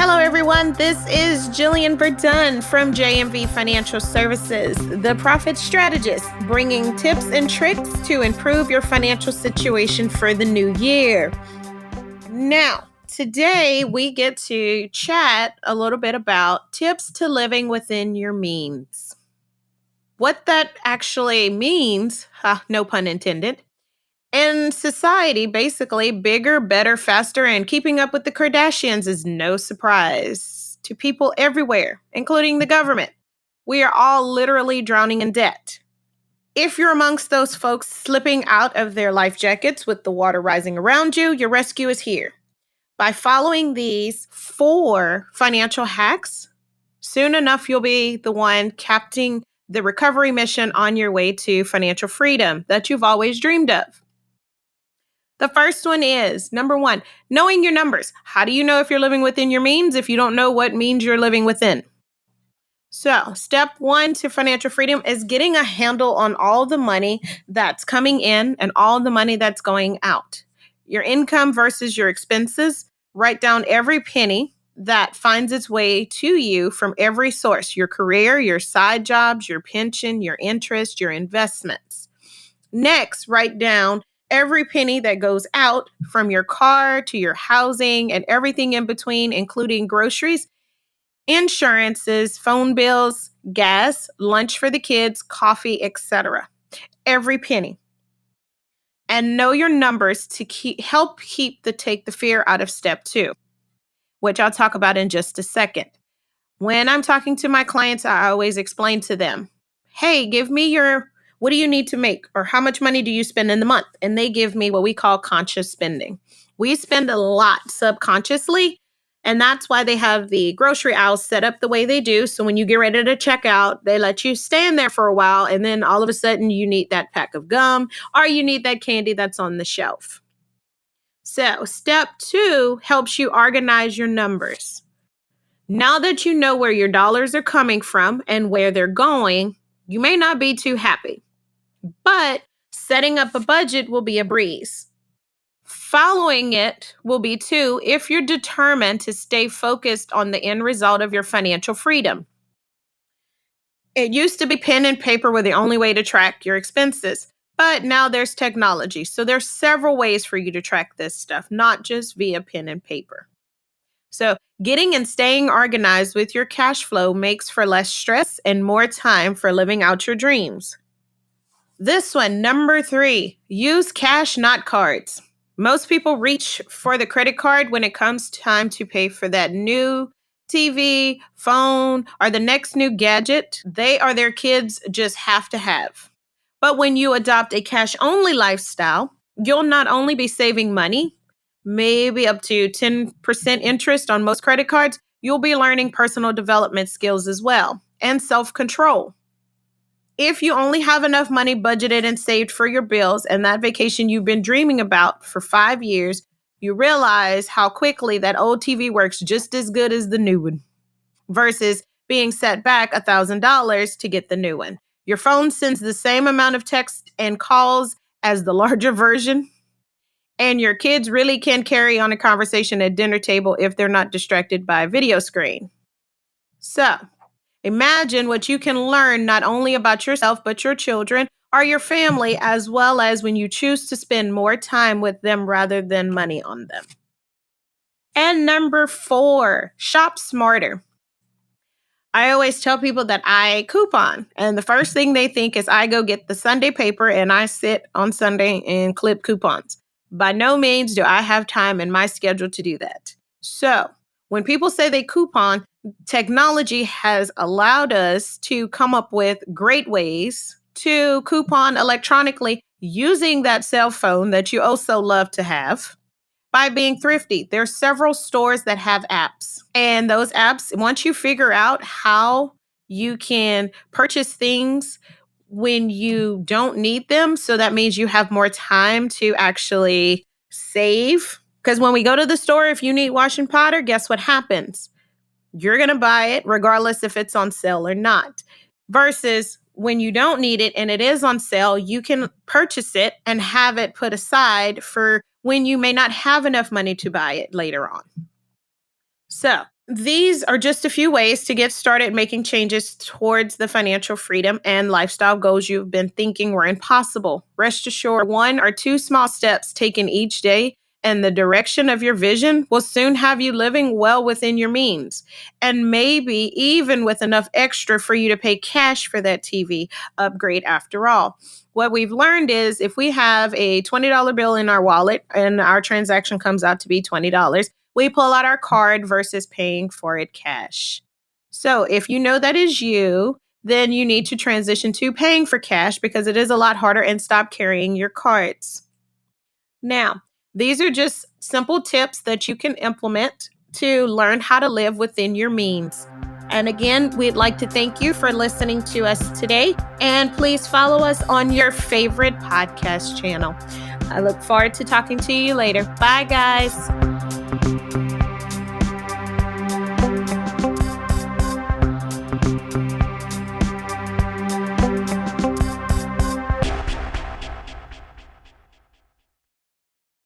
Hello, everyone. This is Jillian Verdun from JMV Financial Services, the profit strategist, bringing tips and tricks to improve your financial situation for the new year. Now, today we get to chat a little bit about tips to living within your means. What that actually means, no pun intended. In society, basically, bigger, better, faster, and keeping up with the Kardashians is no surprise to people everywhere, including the government. We are all literally drowning in debt. If you're amongst those folks slipping out of their life jackets with the water rising around you, your rescue is here. By following these 4 financial hacks, soon enough you'll be the one captaining the recovery mission on your way to financial freedom that you've always dreamed of. The first one is number 1, knowing your numbers. How do you know if you're living within your means if you don't know what means you're living within? So, step 1 to financial freedom is getting a handle on all the money that's coming in and all the money that's going out. Your income versus your expenses. Write down every penny that finds its way to you from every source: your career, your side jobs, your pension, your interest, your investments. Next, write down every penny that goes out, from your car to your housing and everything in between, including groceries, insurances, phone bills, gas, lunch for the kids, coffee, etc. Every penny. And know your numbers to help take the fear out of step 2, which I'll talk about in just a second. When I'm talking to my clients, I always explain to them, hey, give me what do you need to make, or how much money do you spend in the month? And they give me what we call conscious spending. We spend a lot subconsciously, and that's why they have the grocery aisles set up the way they do. So when you get ready to check out, they let you stand there for a while, and then all of a sudden you need that pack of gum or you need that candy that's on the shelf. So step 2 helps you organize your numbers. Now that you know where your dollars are coming from and where they're going, you may not be too happy, but setting up a budget will be a breeze. Following it will be too if you're determined to stay focused on the end result of your financial freedom. It used to be pen and paper were the only way to track your expenses, but now there's technology. So there's several ways for you to track this stuff, not just via pen and paper. So getting and staying organized with your cash flow makes for less stress and more time for living out your dreams. This one, number 3, use cash, not cards. Most people reach for the credit card when it comes time to pay for that new TV, phone, or the next new gadget they or their kids just have to have. But when you adopt a cash-only lifestyle, you'll not only be saving money, maybe up to 10% interest on most credit cards, you'll be learning personal development skills as well, and self-control. If you only have enough money budgeted and saved for your bills and that vacation you've been dreaming about for 5 years, you realize how quickly that old TV works just as good as the new one, versus being set back $1,000 to get the new one. Your phone sends the same amount of text and calls as the larger version, and your kids really can carry on a conversation at dinner table if they're not distracted by a video screen. So, imagine what you can learn not only about yourself, but your children or your family, as well as when you choose to spend more time with them rather than money on them. And number 4, shop smarter. I always tell people that I coupon, and the first thing they think is I go get the Sunday paper and I sit on Sunday and clip coupons. By no means do I have time in my schedule to do that. So when people say they coupon, technology has allowed us to come up with great ways to coupon electronically using that cell phone that you also love to have by being thrifty. There are several stores that have apps, and those apps, once you figure out how you can purchase things when you don't need them, so that means you have more time to actually save. Because when we go to the store, if you need washing powder, guess what happens? You're going to buy it regardless if it's on sale or not. Versus when you don't need it and it is on sale, you can purchase it and have it put aside for when you may not have enough money to buy it later on. So These are just a few ways to get started making changes towards the financial freedom and lifestyle goals you've been thinking were impossible. Rest assured, one or two small steps taken each day and the direction of your vision will soon have you living well within your means. And maybe even with enough extra for you to pay cash for that TV upgrade after all. What we've learned is if we have a $20 bill in our wallet and our transaction comes out to be $20, we pull out our card versus paying for it cash. So if you know that is you, then you need to transition to paying for cash because it is a lot harder and stop carrying your cards. Now, these are just simple tips that you can implement to learn how to live within your means. And again, we'd like to thank you for listening to us today. And please follow us on your favorite podcast channel. I look forward to talking to you later. Bye, guys.